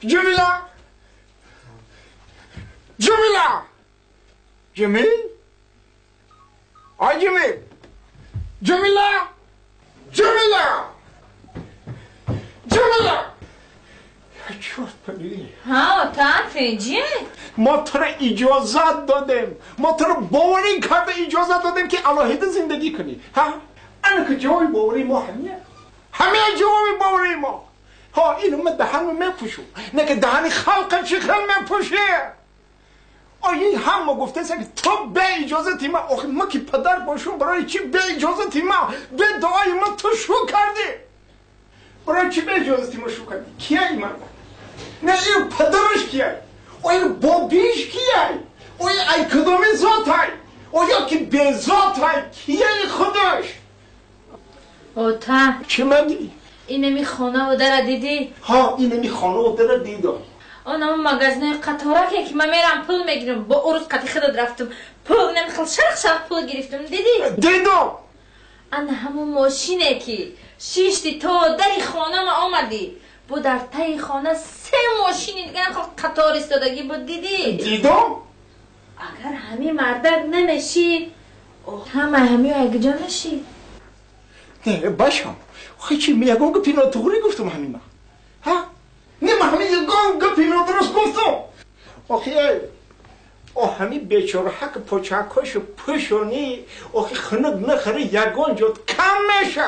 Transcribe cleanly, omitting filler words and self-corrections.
جمیله جمیله جمیل آی جمیل جمیله جمیله جمیله چورت پلیدی ها تا چیه؟ ما تو را اجازت دادیم ما تو را باوری کرده اجازت دادیم که علاهده زندگی کنی ها؟ انا که جوابی باوری ما همه جوابی باوری ما ها اینو من دهنم میپوشم نه که دهن خلق چیخل میپوشه آیه هم ما گفته که تو به اجازتی ما آخه ما که پدر باشم برای چی به اجازتی ما به دعای ما تو شو کردی برای چی به اجازتی ما شو کردی کیه این مرد نه این پدرش کیه آیا بابیش کیه آیا ای کدام ذات های آیا که به ذات های کیه خودش او تا چه مگی اینمی خانه و در دیدی ها اینمی خانه و در دیدم اونم مغازه قطارک که من میرم پول میگیرم با اروز قطی خود رفتم پول نمیخواد شرخ پول گرفتم دیدم انا همون ماشینه که شیشتی تو دری خانه ما آمدی بود در تای خانه 3 ماشینی دیگه قطار استادگی بود دیدم اگر همه مردک نمیشی همه اگه جا نشی نه باشم خیلی چی میگم که پینا توری گفتم همین ها نه من همین یگان گپی رو درست گفتم آخه همین بیچاره حق پاچکاش پوشونی آخه خنک نخره یگان جد کم میشه